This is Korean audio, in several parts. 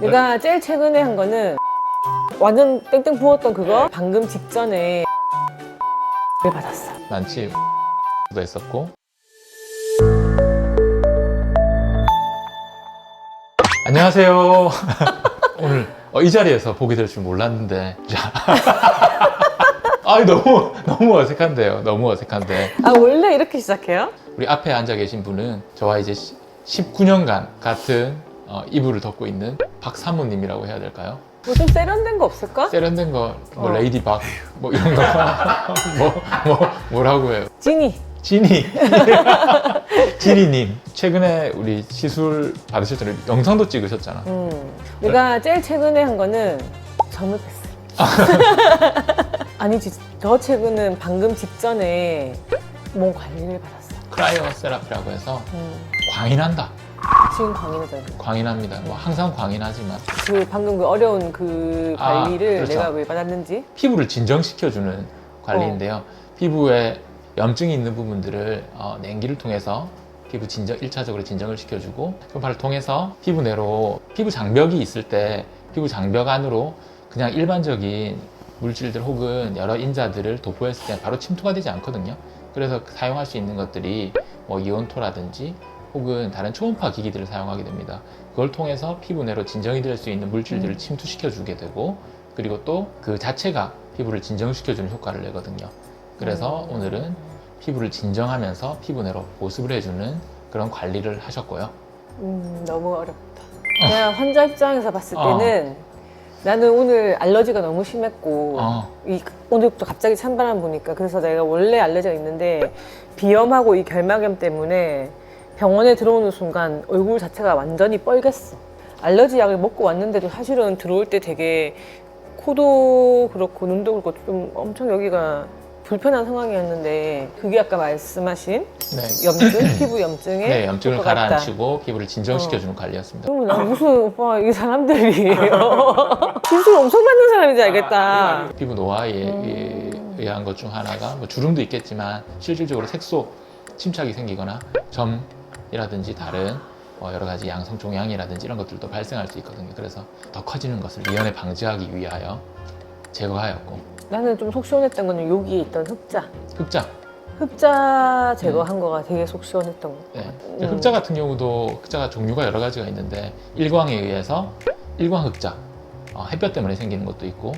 내가 제일 최근에 한 거는 완전 땡땡 부었던 그거 방금 직전에 받았어. 많지 도 했었고. 안녕하세요. 오늘 이 자리에서 보게 될 줄 몰랐는데 자. 너무 어색한데요. 너무 어색한데. 아 원래 이렇게 시작해요? 우리 앞에 앉아 계신 분은 저와 이제 19년간 같은 이불을 덮고 있는 박사모님이라고 해야 될까요? 뭐 좀 세련된 거 없을까? 세련된 거, 뭐 레이디 박, 뭐 이런 거, 뭐라고 해요? 지니. 지니. 지니님. 최근에 우리 시술 받으실 때는 영상도 찍으셨잖아. 내가 제일 최근에 한 거는 점을 뺐어. 아니지, 더 최근은 방금 직전에 몸 관리를 받았어. 크라이오 세라피라고 해서 광인한다. 지금 광인하잖아. 광인합니다. 뭐 항상 광인하지만 그 방금 그 어려운 그 관리를 그렇죠. 내가 왜 받았는지. 피부를 진정시켜주는 관리인데요. 피부에 염증이 있는 부분들을 냉기를 통해서 피부 진정, 1차적으로 진정을 시켜주고 그걸 통해서 피부 내로 피부 장벽이 있을 때 피부 장벽 안으로 그냥 일반적인 물질들 혹은 여러 인자들을 도포했을 때 바로 침투가 되지 않거든요. 그래서 사용할 수 있는 것들이 뭐 이온토라든지 혹은 다른 초음파 기기들을 사용하게 됩니다. 그걸 통해서 피부 내로 진정이 될 수 있는 물질들을 침투시켜 주게 되고 그리고 또 그 자체가 피부를 진정시켜주는 효과를 내거든요. 그래서 오늘은 피부를 진정하면서 피부 내로 보습을 해주는 그런 관리를 하셨고요. 너무 어렵다. 내가 환자 입장에서 봤을 때는 나는 오늘 알러지가 너무 심했고 오늘부터 갑자기 찬바람 부니까 그래서 내가 원래 알러지가 있는데 비염하고 이 결막염 때문에 병원에 들어오는 순간 얼굴 자체가 완전히 뻘갰어. 알러지 약을 먹고 왔는데도 사실은 들어올 때 되게 코도 그렇고 눈도 그렇고 좀 엄청 여기가 불편한 상황이었는데 그게 아까 말씀하신 염증, 피부 염증에 네, 염증을 효과가 있다. 가라앉히고 피부를 진정시켜주는 관리였습니다. 그러면 난 무슨 오빠 이 사람들이 기술 엄청 받는 사람인지 알겠다. 피부 노화에 의한 것 중 하나가 뭐 주름도 있겠지만 실질적으로 색소 침착이 생기거나 점이라든지 다른 여러 가지 양성 종양이라든지 이런 것들도 발생할 수 있거든요. 그래서 더 커지는 것을 미연에 방지하기 위하여 제거하였고 나는 좀 속 시원했던 거는 여기에 있던 흑자 제거한 거가 되게 속 시원했던 거. 네. 흑자 같은 경우도 흑자가 종류가 여러 가지가 있는데 일광에 의해서 일광흑자 햇볕 때문에 생기는 것도 있고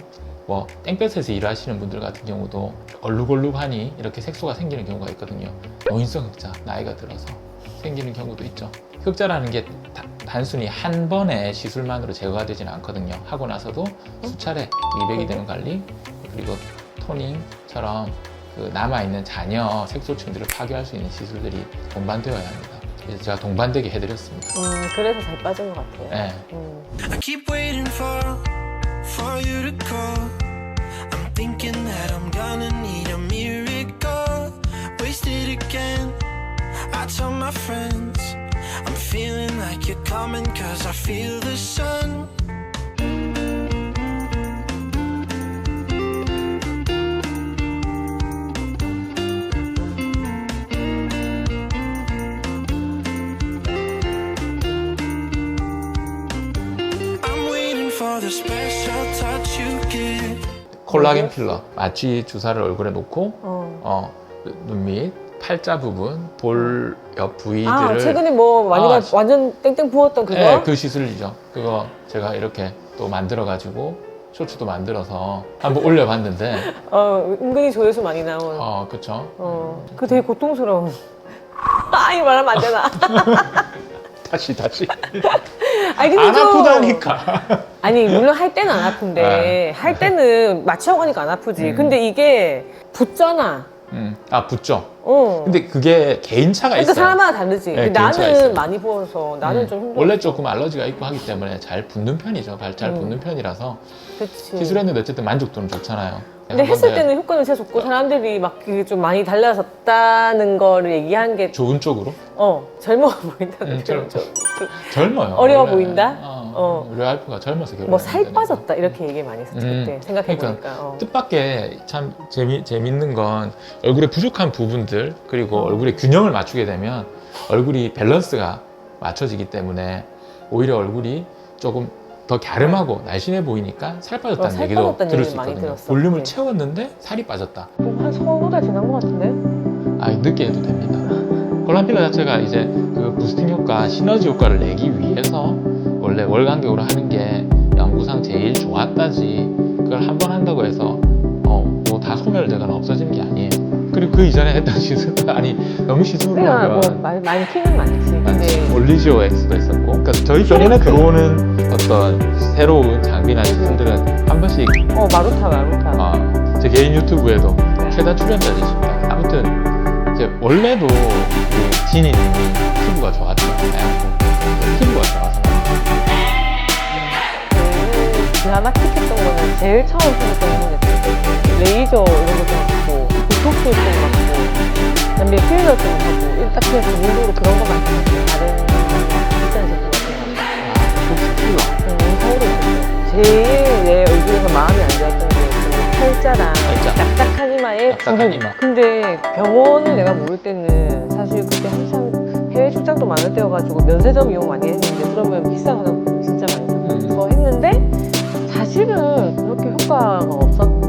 뭐 땡볕에서 일하시는 분들 같은 경우도 얼룩얼룩하니 이렇게 색소가 생기는 경우가 있거든요. 노인성 흑자, 나이가 들어서 생기는 경우도 있죠. 흑자라는 게 단순히 한 번의 시술만으로 제거가 되지는 않거든요. 하고 나서도 수차례 미백이 되는 관리 그리고 토닝처럼 그 남아있는 잔여 색소층들을 파괴할 수 있는 시술들이 동반되어야 합니다. 그래서 제가 동반되게 해드렸습니다. 그래서 잘 빠진 것 같아요. 네. I keep waiting for you to call. I'm thinking that I'm gonna need a miracle. Wasted again. I tell my friends I'm feeling like you're coming 'cause I feel the sun. I'm waiting for the special touch you give. 콜라겐 필러 마취 주사를 얼굴에 놓고 눈 밑 팔자 부분 볼 옆 부위들을 최근에 뭐 많이 완전 땡땡 부었던 그거? 네, 그 시술이죠. 그거 제가 이렇게 또 만들어 가지고 쇼츠도 만들어서 한번 올려봤는데 은근히 조회수 많이 나온. 그쵸. 그거 되게 고통스러운. 이거 말하면 안 되나? 다시 아니, 근데 안 아프다니까. 아니 물론 할 때는 안 아픈데 할 때는 마취하고 하니까 안 아프지. 근데 이게 붓잖아. 붓죠. 근데 그게 개인차가 그러니까 있어요. 사람마다 다르지. 네, 나는 개인차가 있어요. 많이 부어서 나는 좀 힘들어. 원래 조금 알러지가 있고 하기 때문에 잘 붓는 편이죠. 잘 붓는 편이라서 그치. 시술했는데 어쨌든 만족도는 좋잖아요. 근데 했을 때는 효과는 진짜 좋고 사람들이 막 그게 좀 많이 달라졌다는 거를 얘기한 게 좋은 쪽으로? 젊어 보인다는 표현. 젊어요. 어려워 원래. 보인다? 우리 와이프가 젊어서 결혼했는데 뭐 살 빠졌다 이렇게 얘기 많이 했었지 그때 생각해보니까. 그러니까 뜻밖의 참 재밌는 건 얼굴에 부족한 부분들 그리고 얼굴의 균형을 맞추게 되면 얼굴이 밸런스가 맞춰지기 때문에 오히려 얼굴이 조금 더 갸름하고 날씬해 보이니까 살 빠졌다는 살 얘기도 빠졌다는 들을 얘기 수 많이 있거든요. 들었어. 볼륨을 네. 채웠는데 살이 빠졌다. 한 서너 달 지난 것 같은데? 늦게 해도 됩니다. 콜란 필러 자체가 이제 그 부스팅 효과, 시너지 효과를 내기 위해서 원래 월 간격으로 하는 게 연구상 제일 좋았다지, 그걸 한 번 한다고 해서 뭐 다 소멸되거나 없어지는 게 아니에요. 그리고 그 이전에 했던 시술, 너무 시술로 내가 하면 뭐 많기는 많지. 근데 올리지오 X도 있었고, 그러니까 저희 병원에 들어오는 어떤 새로운 장비나 시술들은 한 번씩 마루타. 제 개인 유튜브에도 네. 최다 출연자이십니다. 아무튼 이제 원래도 그 지니님이 피부가 좋았죠. 하얗고 피부가 좋아서. 저희는 드라마틱했던 거는 제일 처음 생겼던 건 레이저 이런 거좀 받고, 보톡스 좀 받고, 그다음에 필러 좀 받고, 딱 그냥 전문적으로 그런 거만 받고, 다른 비싼 제품 같은 거. 혹시 필러? 서울에 있었어요. 제일 내 얼굴에서 마음이 안 좋았던 게 그 팔자랑 팔자. 딱딱한 이마에 딱딱한 주름. 이마. 근데 병원을 내가 모를 때는 사실 그때 한참 해외 출장도 많을 때여가지고 면세점 이용 많이 했는데, 그러면 비싼 화장품 진짜 많이 사서 했는데 사실은 그렇게 효과가 없었거든.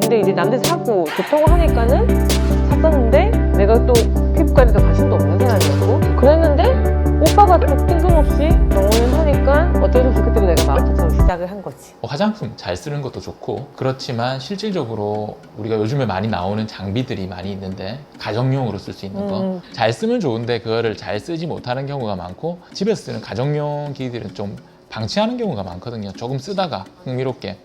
근데 이제 남들 사고 좋다고 하니까는 샀었는데, 내가 또 피부과에도 관심도 없는 사람이었고 그랬는데 오빠가 또 뜬금없이 병원을 하니까 어쩔 수 없이 그때도 내가 마루타처럼 시작을 한 거지. 화장품 잘 쓰는 것도 좋고 그렇지만 실질적으로 우리가 요즘에 많이 나오는 장비들이 많이 있는데, 가정용으로 쓸 수 있는 거 잘 쓰면 좋은데 그거를 잘 쓰지 못하는 경우가 많고, 집에서 쓰는 가정용 기기들은 좀 방치하는 경우가 많거든요. 조금 쓰다가 흥미롭게.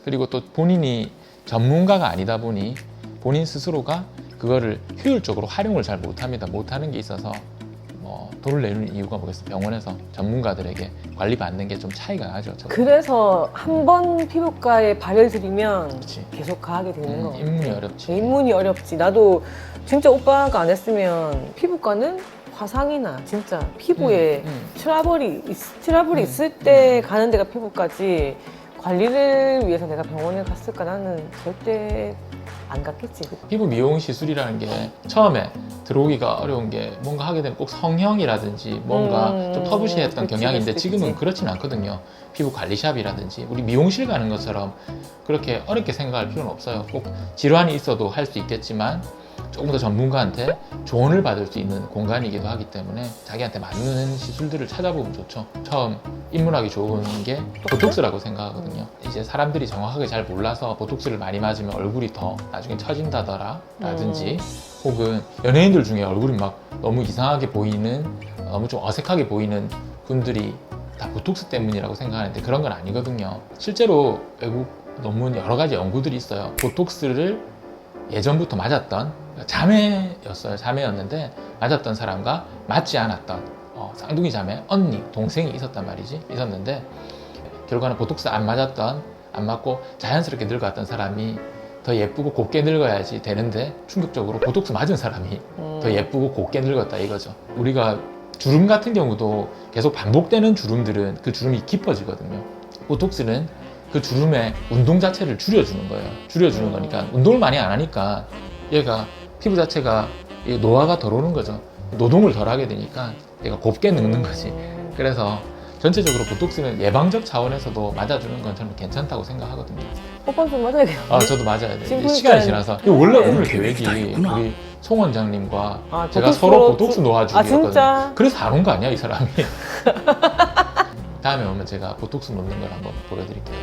그리고 또 본인이 전문가가 아니다 보니 본인 스스로가 그거를 효율적으로 활용을 잘 못합니다. 못하는 게 있어서 돈을 내는 이유가 뭐겠어요? 병원에서 전문가들에게 관리받는 게 좀 차이가 나죠. 그래서 한 번 피부과에 발을 들이면 그렇지. 계속 가게 되는 거 같아. 입문이 어렵지. 입문이 어렵지. 나도 진짜 오빠가 안 했으면 피부과는 화상이나 진짜 피부에 트러블이 있을 때 가는 데가 피부과지, 관리를 위해서 내가 병원에 갔을까? 나는 절대 안 갔겠지. 피부 미용 시술이라는 게 처음에 들어오기가 어려운 게, 뭔가 하게 되면 꼭 성형이라든지 뭔가 좀 터부시했던 그치, 경향인데, 그치, 지금은 그치. 그렇진 않거든요. 피부 관리샵이라든지 우리 미용실 가는 것처럼 그렇게 어렵게 생각할 필요는 없어요. 꼭 질환이 있어도 할 수 있겠지만 조금 더 전문가한테 조언을 받을 수 있는 공간이기도 하기 때문에 자기한테 맞는 시술들을 찾아보면 좋죠. 처음 입문하기 좋은 게 보톡스라고 생각하거든요. 이제 사람들이 정확하게 잘 몰라서 보톡스를 많이 맞으면 얼굴이 더 나중에 처진다더라 라든지, 혹은 연예인들 중에 얼굴이 막 너무 이상하게 보이는, 너무 좀 어색하게 보이는 분들이 다 보톡스 때문이라고 생각하는데 그런 건 아니거든요. 실제로 외국 논문 여러 가지 연구들이 있어요. 보톡스를 예전부터 맞았던 자매였는데 맞았던 사람과 맞지 않았던 쌍둥이 자매, 언니, 동생이 있었단 말이지. 있었는데 결과는 보톡스 안 맞고 자연스럽게 늙어왔던 사람이 더 예쁘고 곱게 늙어야지 되는데, 충격적으로 보톡스 맞은 사람이 더 예쁘고 곱게 늙었다 이거죠. 우리가 주름 같은 경우도 계속 반복되는 주름들은 그 주름이 깊어지거든요. 보톡스는 그 주름의 운동 자체를 줄여주는 거예요. 줄여주는 거니까 운동을 많이 안 하니까 얘가 피부 자체가 노화가 덜 오는 거죠. 노동을 덜 하게 되니까 얘가 곱게 늙는 거지. 그래서 전체적으로 보톡스는 예방적 차원에서도 맞아주는 건 저는 괜찮다고 생각하거든요. 오빠 좀 맞아야겠다. 저도 맞아야 돼요. 지금 시간이 지나서. 원래 네. 오늘 계획이 우리 송 원장님과 제가 보톡스로 서로 보톡스 노화 중이었거든요. 진짜? 그래서 안 온 거 아니야 이 사람이. 다음에 오면 제가 보톡스 놓는 걸 한번 보여드릴게요.